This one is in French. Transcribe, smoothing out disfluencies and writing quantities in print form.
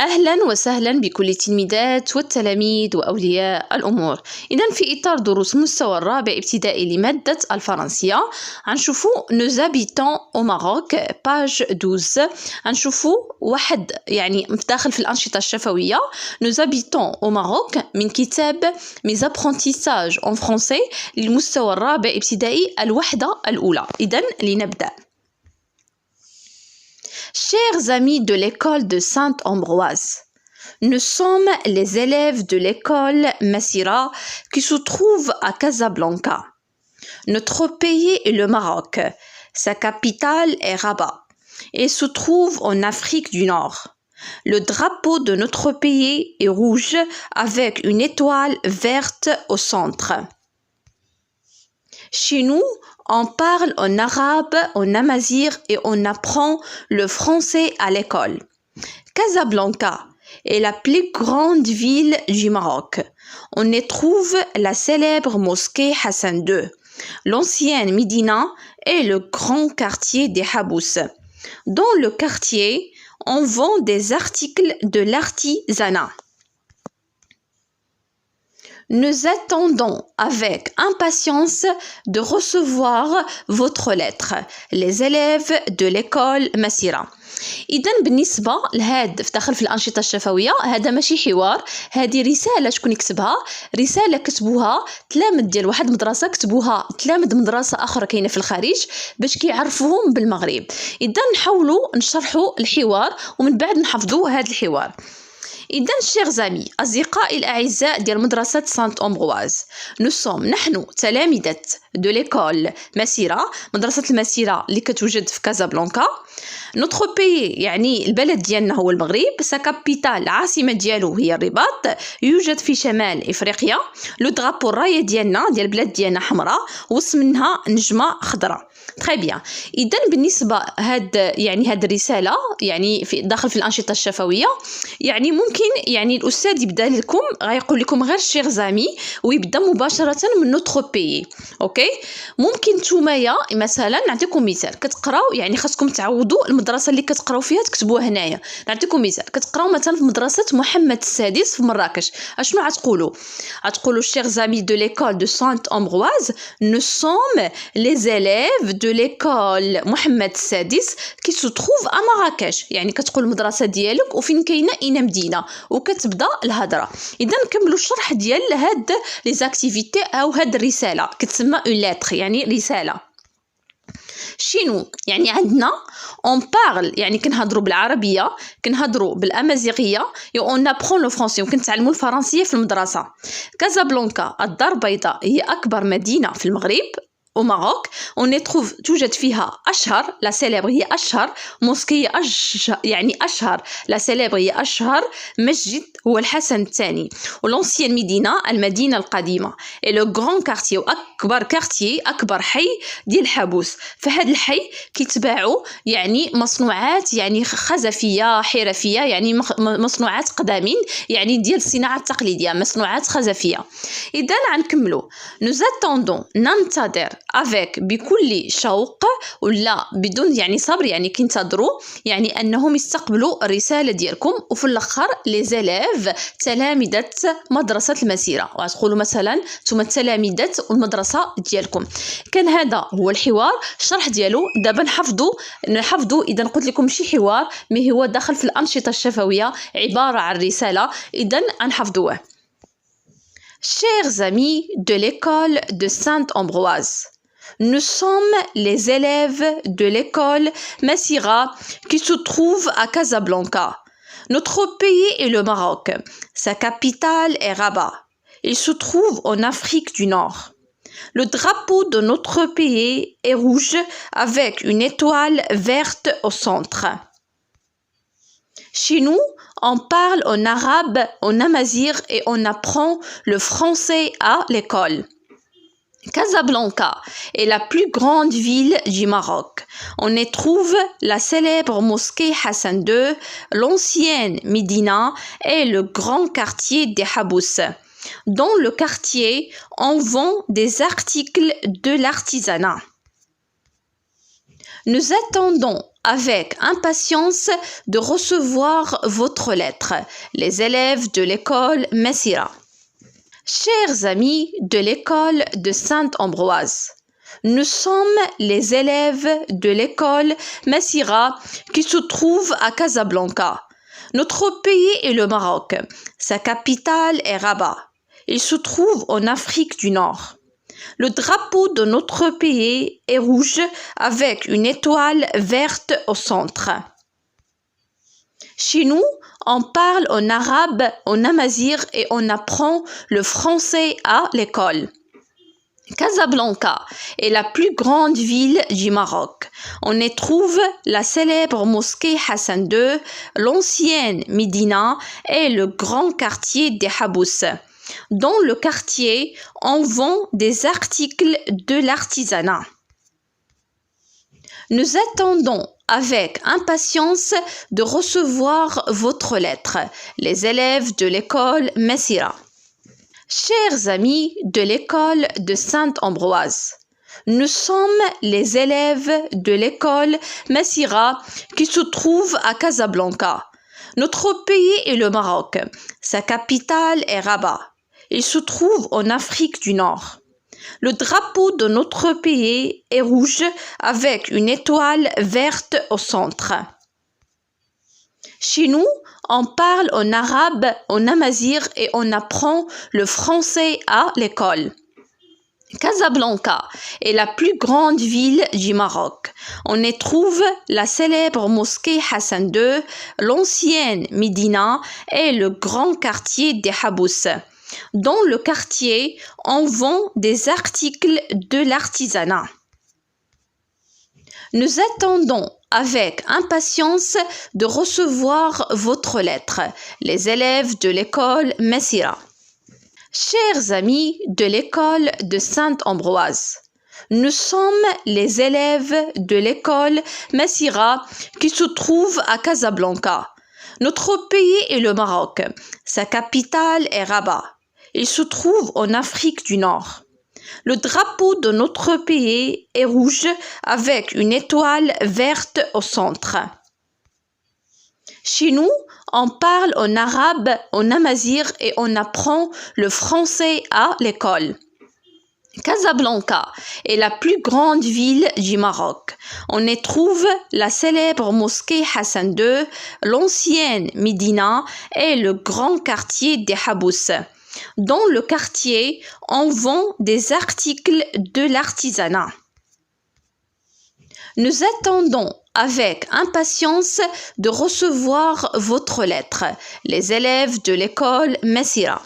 أهلا وسهلا بكل التلميذات والتلاميذ وأولياء الأمور. إذن في إطار دروس مستوى الرابع ابتدائي لمادة الفرنسية غنشوفوا nous habitons au Maroc page 12. غنشوفوا واحد يعني داخل في الأنشطة الشفوية nous habitons au Maroc من كتاب mes apprentissages en français للمستوى الرابع ابتدائي الوحدة الأولى. إذن لنبدأ. Chers amis de l'école de Sainte-Ambroise, nous sommes les élèves de l'école Massira qui se trouve à Casablanca. Notre pays est le Maroc. Sa capitale est Rabat et se trouve en Afrique du Nord. Le drapeau de notre pays est rouge avec une étoile verte au centre. Chez nous, on parle en arabe, en amazigh et on apprend le français à l'école. Casablanca est la plus grande ville du Maroc. On y trouve la célèbre mosquée Hassan II, l'ancienne Médina et le grand quartier des Habous. Dans le quartier, on vend des articles de l'artisanat. Nous attendons avec impatience de recevoir votre lettre, les élèves de l'école Massira. إذن بالنسبة لهاد داخل في الأنشطة الشفوية هذا ماشي حوار، هذه رسالة شكون يكتبها، رسالة كتبوها تلامذ ديال واحد المدرسة كتبوها تلامذ مدرسة أخرى كاينة في الخارج باش كيعرفوهم بالمغرب. إذن نحاولوا نشرحوا الحوار ومن بعد نحفظوا هذا الحوار. إذن chers amis أصدقائي الأعزاء ديال مدرسة سانت أمبغواز نحن تلامذة دو ليكول مسيرة، مدرسة المسيرة اللي كتوجد في كازابلانكا. نوتخ بيي يعني البلد ديالنا هو المغرب، سا كابيتال العاصمة ديالو هي الرباط، يوجد في شمال إفريقيا. لو درابو الراية ديالنا ديال البلاد ديالنا حمراء وسط منها نجمة خضراء. تري بيان. إذن بالنسبة هاد الرسالة يعني في داخل في الأنشطة الشفوية يعني ممكن يعني الأستاذ يبدأ لكم غيقول لكم غير شير زامي ويبدأ مباشرة من نوتخ بيي. أوكي ممكن نتومايا مثلا نعطيكم مثال كتقراو يعني خاصكم تعودوا المدرسة اللي كتقراو فيها تكتبوها هنايا. نعطيكم مثال كتقراو مثلا في مدرسة محمد السادس في مراكش اشنو غتقولوا؟ غتقولوا chers amis de l'école de Sainte-Ambroise nous sommes les élèves de l'école محمد السادس qui se trouve à Marrakech. يعني كتقول المدرسة ديالك وفين كاينة اين مدينة وكتبدا الهضره. اذا نكملوا الشرح ديال هاد لي زاكتيفيتي او هاد الرساله كتسمى اون لتر يعني رساله. شينو يعني عندنا اون بارل يعني كنهضروا بالعربيه كنهضروا بالامازيغيه اون ابرون لو فرونسي وكنتعلموا الفرنسيه في المدرسه. كازابلانكا الدار البيضاء هي اكبر مدينه في المغرب au Maroc. On y trouve توجد فيها أشهر لا سيليبر هي أشهر موسكية يعني أشهر لا سيليبر هي أشهر مسجد هو الحسن الثاني ولونسيان مدينة المدينة القديمة et le grand quartier وأكبر كارتي أكبر حي ديال حابوس. فهاد الحي كيتباعوا يعني مصنوعات يعني خزفية حرفية يعني مصنوعات قدامين يعني ديال الصناعة التقليدية مصنوعات خزفية. إذا غنكملوا nous attendons ننتظر avec بكل شوق ولا بدون يعني صبر يعني كينتظروا يعني أنهم يستقبلوا الرسالة ديالكم. وفي الأخر لي زيليف تلامذة مدرسة المسيرة وغتقولوا مثلا نتوما تلامذة المدرسة ديالكم. كان هذا هو الحوار الشرح ديالو. دابا نحفظوا إذا قلت لكم شي حوار مي هو داخل في الأنشطة الشفوية عبارة عن رسالة. إذا نحفظوه. Chers amis de l'école de Sainte-Ambroise, nous sommes les élèves de l'école Massira qui se trouve à Casablanca. Notre pays est le Maroc. Sa capitale est Rabat. Il se trouve en Afrique du Nord. Le drapeau de notre pays est rouge avec une étoile verte au centre. Chez nous, on parle en arabe, en amazigh et on apprend le français à l'école. Casablanca est la plus grande ville du Maroc. On y trouve la célèbre mosquée Hassan II, l'ancienne Médina et le grand quartier des Habous. Dans le quartier, on vend des articles de l'artisanat. Nous attendons avec impatience de recevoir votre lettre, les élèves de l'école Messira. Chers amis de l'école de Saint-Ambroise, nous sommes les élèves de l'école Messira qui se trouve à Casablanca. Notre pays est le Maroc. Sa capitale est Rabat. Il se trouve en Afrique du Nord. Le drapeau de notre pays est rouge avec une étoile verte au centre. Chez nous, on parle en arabe, en amazigh et on apprend le français à l'école. Casablanca est la plus grande ville du Maroc. On y trouve la célèbre mosquée Hassan II, l'ancienne Médina et le grand quartier des Habous. Dans le quartier, on vend des articles de l'artisanat. Nous attendons avec impatience de recevoir votre lettre, les élèves de l'école Messira. Chers amis de l'école de Saint-Ambroise, nous sommes les élèves de l'école Messira qui se trouve à Casablanca. Notre pays est le Maroc. Sa capitale est Rabat. Il se trouve en Afrique du Nord. Le drapeau de notre pays est rouge avec une étoile verte au centre. Chez nous, on parle en arabe, en amazigh et on apprend le français à l'école. Casablanca est la plus grande ville du Maroc. On y trouve la célèbre mosquée Hassan II, l'ancienne Médina et le grand quartier des Habous. Dans le quartier, on vend des articles de l'artisanat. Nous attendons avec impatience de recevoir votre lettre, les élèves de l'école Messira. Chers amis de l'école de Saint-Ambroise, nous sommes les élèves de l'école Messira qui se trouve à Casablanca. Notre pays est le Maroc. Sa capitale est Rabat. Il se trouve en Afrique du Nord. Le drapeau de notre pays est rouge avec une étoile verte au centre. Chez nous, on parle en arabe, en amazigh et on apprend le français à l'école. Casablanca est la plus grande ville du Maroc. On y trouve la célèbre mosquée Hassan II, l'ancienne Médina et le grand quartier des Habous. Dans le quartier, on vend des articles de l'artisanat. Nous attendons avec impatience de recevoir votre lettre, les élèves de l'école Messira.